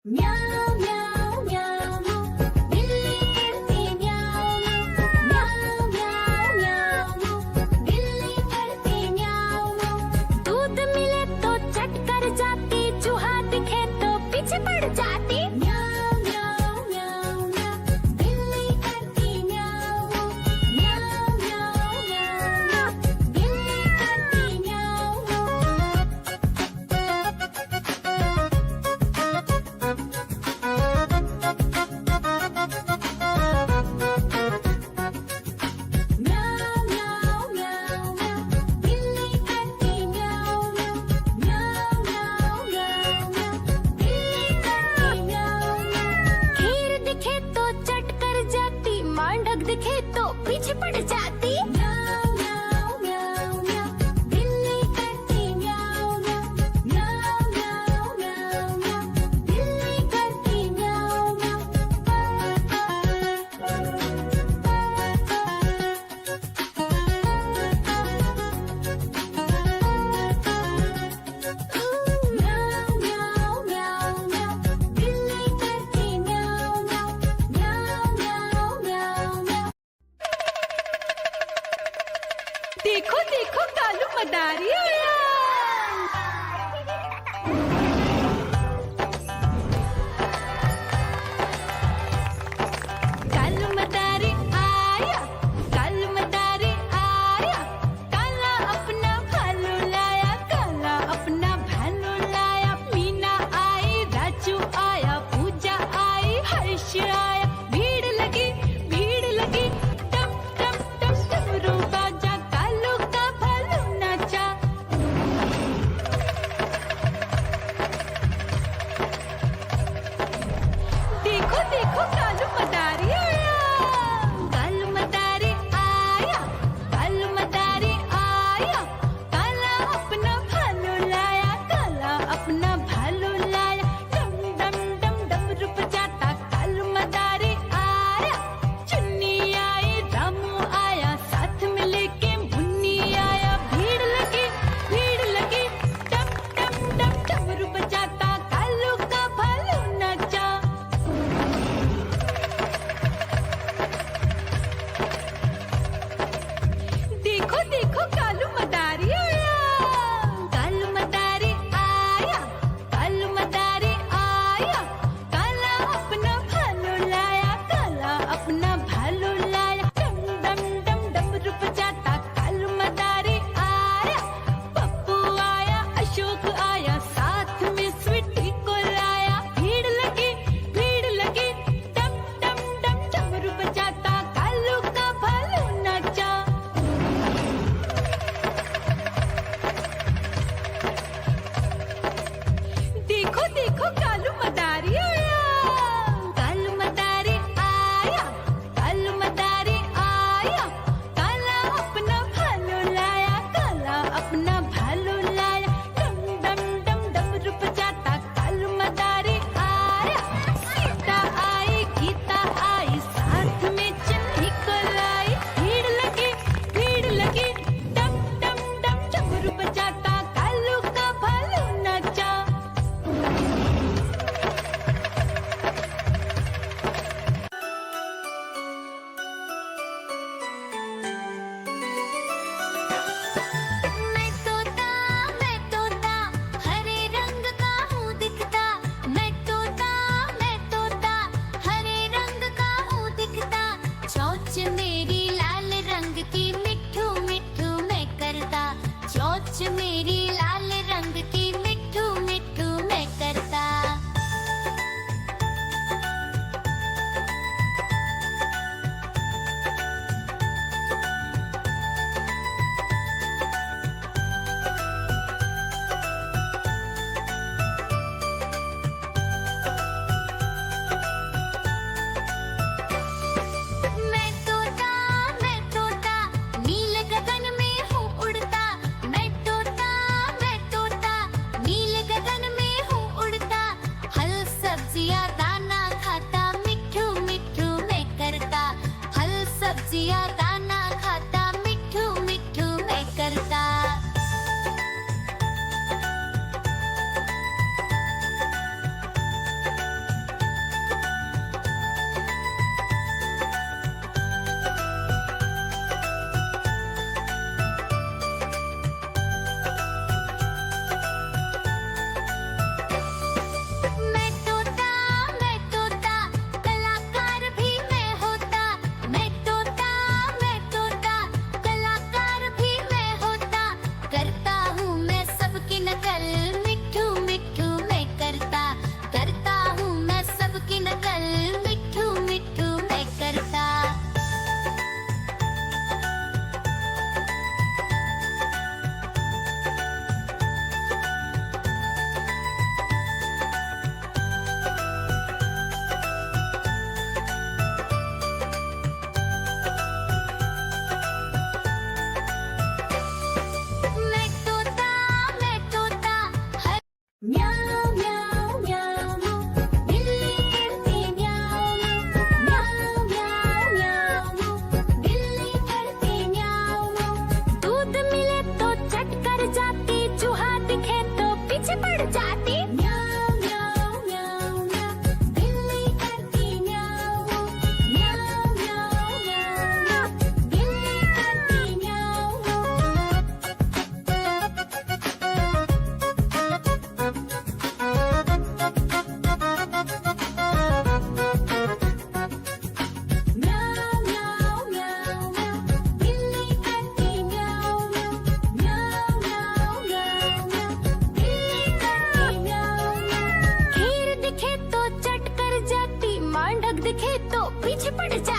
म्याऊं म्याऊं म्याऊं बिल्ली करती म्याऊं म्याऊं म्याऊं म्याऊं बिल्ली करती म्याऊं। दूध मिले तो चट कर जाती, चूहा दिखे तो पीछे पड़ जाती। म्याऊं म्याऊं म्याऊं म्याऊं बिल्ली करती म्याऊं म्याऊं म्याऊं म्याऊं बिल्ली करती म्याऊं। म्याऊं म्याऊं म्याऊं म्याऊं बिल्ली करती म्याऊं म्याऊं म्याऊं म्याऊं म्याऊं बिल्ली करती म्याऊं। खीर दिखे तो चट कर जाती, मांडक दिखे तो पीछे पड़ जाती। म्याऊं म्याऊं म्याऊं म्याऊं बिल्ली करती म्याऊं म्याऊं म्याऊं म्याऊं म्याऊं बिल्ली करती म्याऊं म्याऊं। म्याऊं म्याऊं म्याऊं म्याऊं बिल्ली करती म्याऊं म्याऊं म्याऊं म्याऊं म्याऊं म्याऊं। देखो देखो कालू मदारी आया। कालू मदारी आया, कालू मदारी आया। काला अपना भालू लाया, काला अपना भालू लाया। मीना आई, राजू आया, पूजा आई, हर्ष आया। भीड़ लगी टम टम टम डमरू बाजा, कालू का भालू नाचा। देखो देखो कालू मदारी आया, कालू मदारी आया, कालू मदारी आया। काला अपना भालू लाया, काला अपना भालू लाया। डम डम डम डमरू बजाता कालू मदारी आया। चुन्नी आई, रामू आया, साथ में लेके मुन्नी आया। भीड़ लगी टम टम टम डमरू बजाता कालू का भालू नाचा। देखो देखो कालू मदारी आया, कालू मदारी आया, कालू मदारी आया। काला अपना भालू लाया, काला अपना भालू लाया। डम डम डम डमरू बजाता कालू मदारी आया। पप्पू आया, अशोक आया, साथ में स्वीटी को लाया। भीड़ लगी टम टम टम डमरू बजाता कालू का भालू नाचा। देखो देखो कालू मदारी आया, कालू मदारी आया, कालू मदारी आया। काला अपना भालू लाया, काला अपना भालू लाया। डम डम डम डमरू बजाता कालू मदारी आया। सीता आई, गीता आई, साथ में चन्नी को लाई। भीड़ लगी टम टम डम डमरू बजाता कालू का भालू नाचा। मैं तोता हरे रंग का हूँ दिखता। मैं तोता हरे रंग का हूँ दिखता। चोंच मेरी लाल रंग की मिट्ठू मिट्ठू मैं करता। चोंच मेरी लाल रंग की मिट्ठू मिट्ठू मैं करता। मैं तोता नील गगन में हूँ उड़ता। मैं तोता नील गगन में हूँ उड़ता। फल सब्जियाँ दाना खाता, मिट्ठू मिट्ठू मैं करता। फल सब्जियाँ दाना खाता, मिट्ठू मिट्ठू मैं करता। पीछे पड़ जा